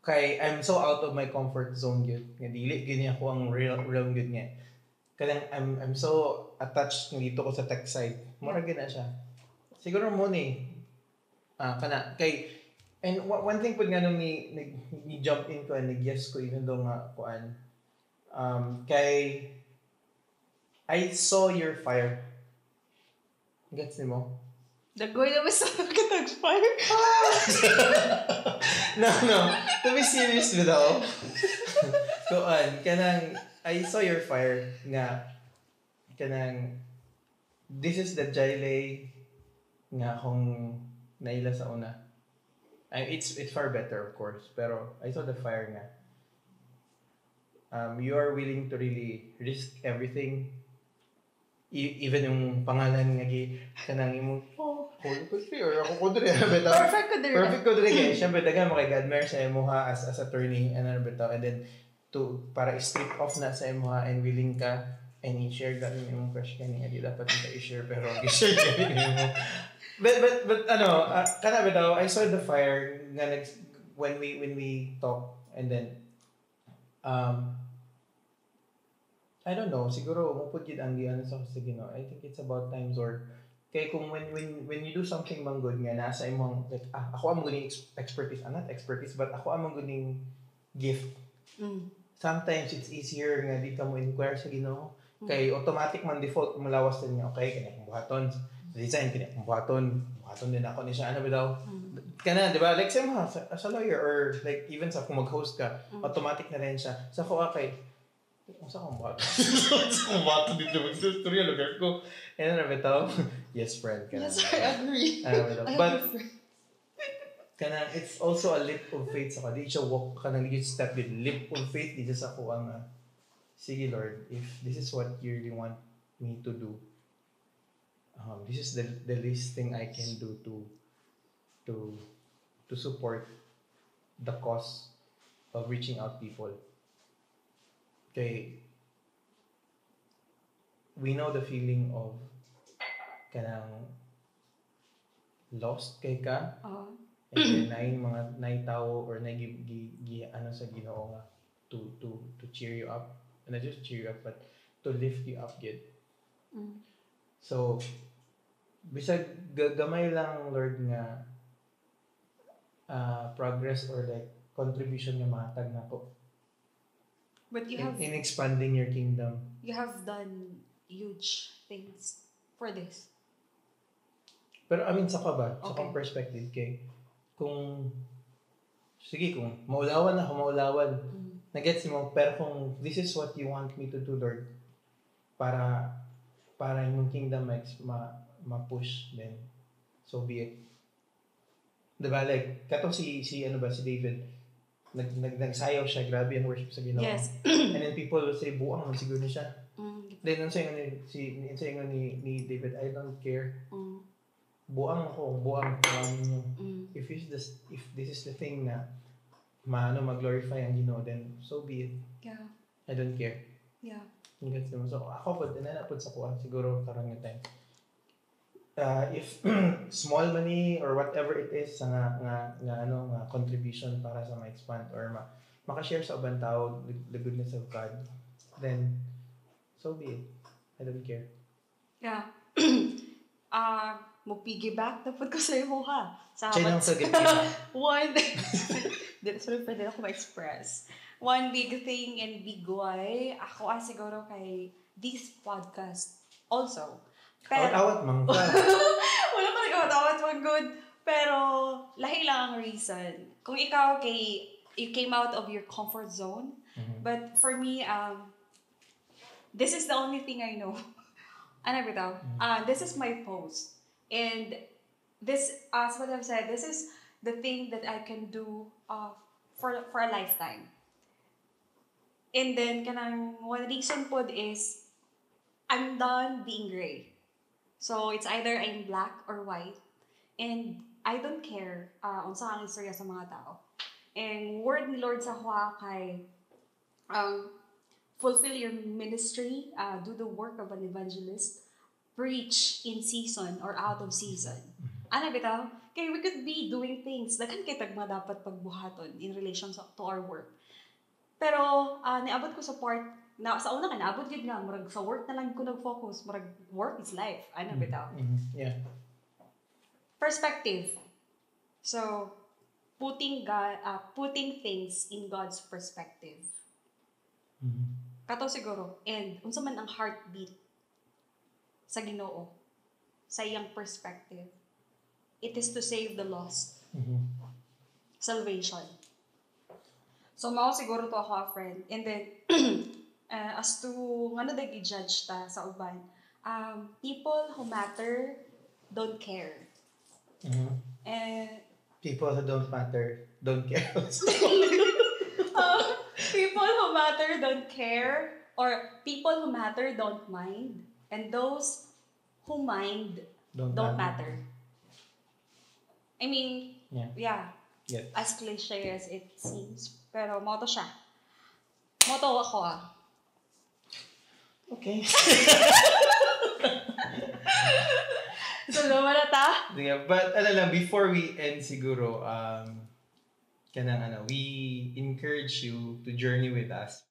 Kay I'm so out of my comfort zone gyud. Nga dili gini ako ang real good nga. Kanang I'm so attached dito ko sa tech side. Mura gina siya. Siguro mo ni kana kay and one thing pud nga nung ni jump in ko and nag-yes ko even though nga kuan kay I saw your fire. Gets ni mo? Dagoy na ba sa katag-fire? No. To be serious bitaw. Kuan kanang I saw your fire nga kanang this is the Jailay nga akong naila sa una. It's far better of course, pero I saw the fire nga. You are willing to really risk everything. Even yung pangalan nga kanang imo Holy Country or ako ko diri bitaw. Perfect ko diri kay syempre dagan mo kay God mer sa imo ha as attorney and bitaw and then to para strip off na sa imo ha and willing ka and i-share ka yung imong crush kani di dapat nita i-share pero i-share ka mo. But kana bitaw I saw the fire nga when we talk and then I don't know siguro mo pud gid ang giano sa Ginoo. I think it's about times or kay kung when you do something man good nga nasa imong like ako ang guning expertise not expertise but ako ang guning gift. Sometimes it's easier nga di ka mo inquire sa Ginoo kay automatic man default malawas din nga okay kani akong buhaton design kani akong buhaton din ako ni siya ano bitaw kana di ba like sa mo as a lawyer or like even sa kung mag-host ka automatic na rin siya sa ko okay sa akong buhaton dito mag-story lugar ko ano na bitaw yes friend kana Yes, I agree. but kanang it's also a leap of faith sa di siya walk kanang di step with leap of faith di sa ko ang sige Lord if this is what you really want me to do this is the least thing I can do to support the cause of reaching out people okay we know the feeling of kanang lost kay ka and then mga tao or ano sa Ginoo nga to cheer you up and not just cheer you up but to lift you up good. So bisag gamay lang Lord nga progress or like contribution nga matag nako But in expanding your kingdom. you have done huge things for this. Pero I mean sa ka ba? Sa Okay. kong perspective kay kung sige kung maulawan na maulawan. Nagets mo pero kung this is what you want me to do Lord para yung kingdom ma-push then so be it. Diba like katong si ano ba si David nagsayaw siya, grabe ang worship sa Ginoo. Yes. And then people will say, buang man siguro niya siya. Then, ang sayo ni David, I don't care. Buang buang niyo. If this is the thing na mag-glorify ang Ginoo, then so be it. Yeah. I don't care. Yeah. So, ako po, nanapod sa kuha, siguro karang yung time. If small money or whatever it is nga contribution para sa ma-expand or maka-share sa ubang tao the goodness of God, then so be it. I don't care. Yeah. Mo-piggyback dapat ko sa iyo ha. Chinang sa One pwede ako ma-express. One big thing and big why, ako siguro kay this podcast also. Pero, awat mang ka. wala pa nag-awat mang good. Pero, lahi lang ang reason. Kung ikaw you came out of your comfort zone. But for me, this is the only thing I know. Ano bitaw? This is my post. And this, as what I've said, this is the thing that I can do for a lifetime. And then, kanang one reason pod is, I'm done being gray. So, it's either I'm black or white. And I don't care unsa ang istorya sa mga tao. And word ni Lord sa hwa kay fulfill your ministry, do the work of an evangelist, preach in season or out of season. Ano bitaw? Kaya we could be doing things. Daghan kay tagma dapat pagbuhaton in relation to our work. Pero niabot ko sa part na sa una ka naabot yun nga murag sa work na lang ko nag-focus, murag work is life. Ano bitaw? Yeah. Perspective. So putting things in God's perspective. Kato siguro and unsa man ang heartbeat sa Ginoo sa iyang perspective. It is to save the lost. Salvation. So mao siguro to ako friend. And then as to ngano dag i-judge ta sa uban, people who matter don't care. And people who don't matter don't care. People who matter don't care, or people who matter don't mind, and those who mind don't matter. I mean, yeah. As cliche as it seems, pero mo to siya. Mo to ako Okay. So, naman na ta? But, before we end siguro, we encourage you to journey with us